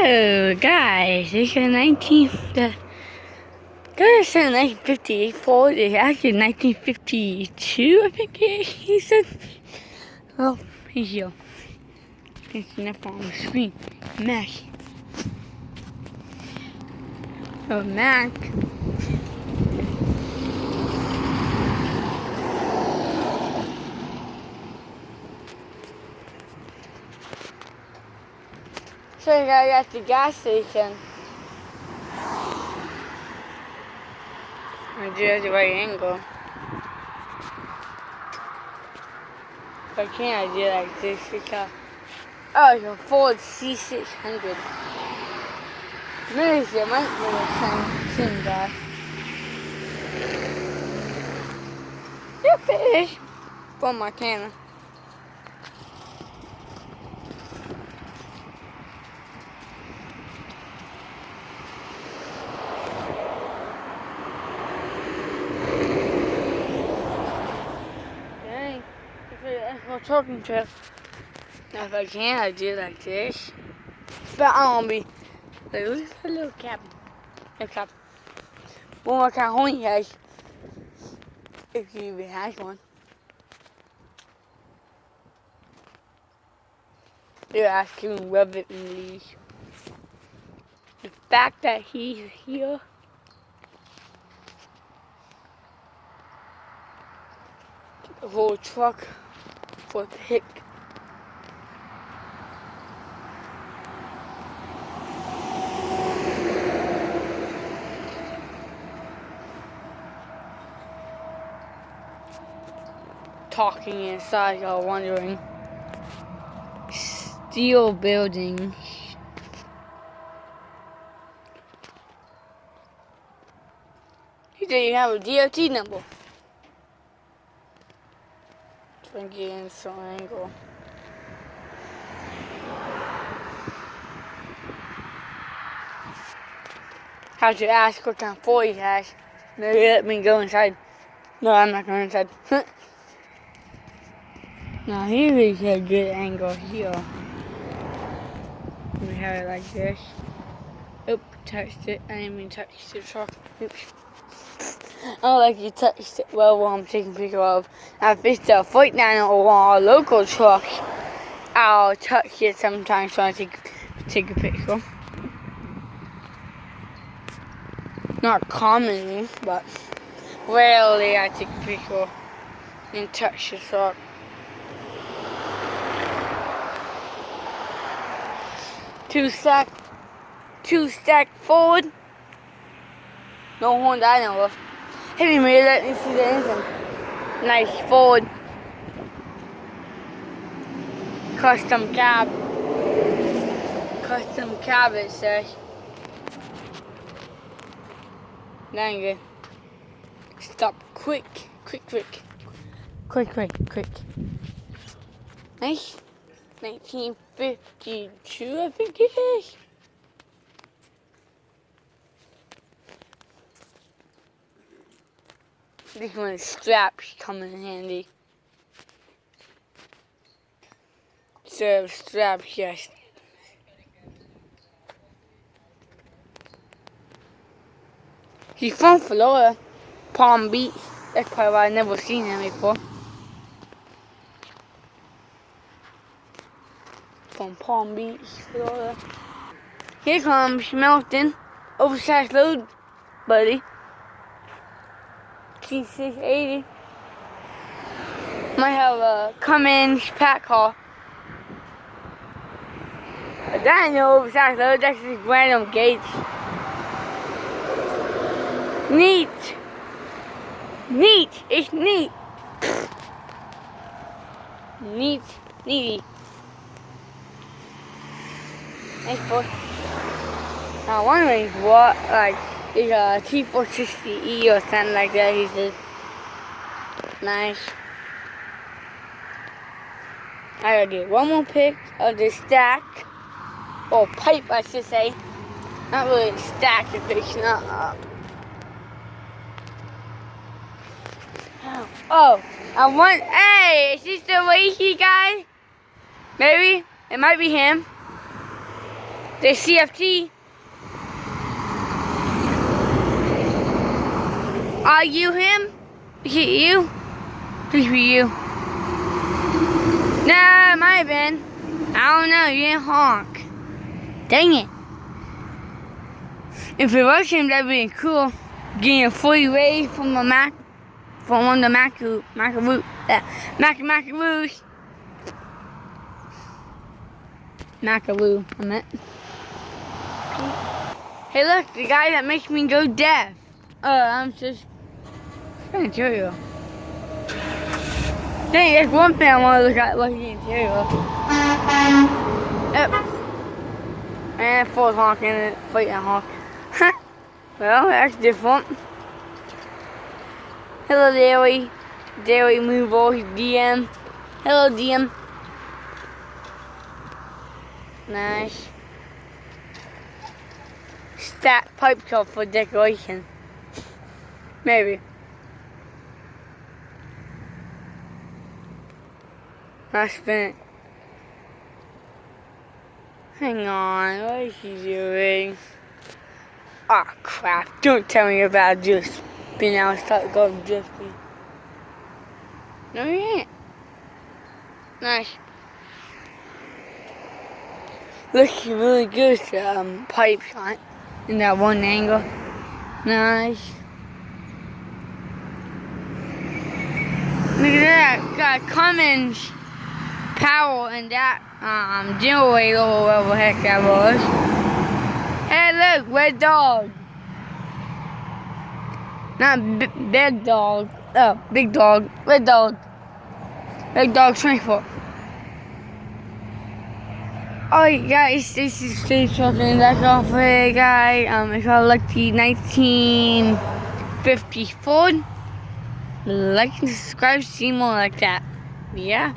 So, guys, it's a 19. Guys said 1958 Ford. It's actually 1952, I think he said. Well, he's here. It's enough on the screen. Mac. Oh, Mac. So, guys, at the gas station. I do have the right angle. But I can't do it like this because. Oh, it's a Ford C600. Maybe it might be the same guy. You're fish from Montana. Dang, that's my talking trip. Now if I can, I do it like this. But I don't be like, look at the little cabin. No cabin. One more kind of home he has. If he even has one. They're asking rub it and leave. The fact that he's here. The whole truck for pick. Talking inside, y'all wondering. Steel building. He didn't even have a DOT number. Trying to get in some angle. How'd you ask what kind of Ford he has? Maybe let me go inside. No, I'm not going inside. Now here is a good angle here. We have it like this. Oop, touched it. I didn't mean touch the truck. Oops. I don't like you touched it well while I'm taking a picture of. Now if it's the Freightliner or our local truck, I'll touch it sometimes when I take a picture. Not commonly, but rarely I take a picture and touch the truck. Two stack forward. No horn that I know of. Hey, maybe let me see the engine. Nice Ford. Custom cab. Custom cab it says. Dang it. Stop quick. Quick. Nice. 1952, I think it is. This one's straps come in handy. So straps, yes. He's from Florida, Palm Beach. That's probably why I've never seen him before. From Palm Beach, Florida. Here comes Melton. Oversized load, buddy. T680. Might have a Cummins pack car. But that ain't no oversized load, that's just random gates. Neat. It's neat. Neaty. Thanks, boy. Now, wondering what, like, is a T460E or something like that, he said. Nice. I gotta get one more pic of the stack, or pipe, I should say. Not really a stack, if it's not up. Oh, I want, hey, is this the Lacey guy? Maybe, it might be him. The CFT. Are you him? Is it you? Please be you. Nah, it might have been. I don't know, you didn't honk. Dang it. If it was him, that'd be cool. Getting a fully raised from a Mac, from one of the Macaroos. Macaroo, I meant. Hey look, the guy that makes me go deaf. I'm just trying to tell you. Dang, there's one thing I want to look at, looking at interior. Yep. And Ford honking it, fighting honk. Well, that's different. Hello, Dairy. Dairy move over DM. Hello, DM. Nice. Stack pipe top for decoration. Maybe. I spin it. Hang on, what is she doing? Ah, oh, crap. Don't tell me about just spin out and start going drifting. No, you ain't. Nice. Looking really good, pipe shot in that one angle. Nice. Look at that. Got Cummins power in that generator or whatever the heck that was. Hey, look, red dog. Not big dog. Oh, big dog. Red dog. Red dog transport. Alright guys, this is Steve Trucking. That's all for today, guys. If I like the 1950 Ford, like and subscribe to see more like that. Yeah.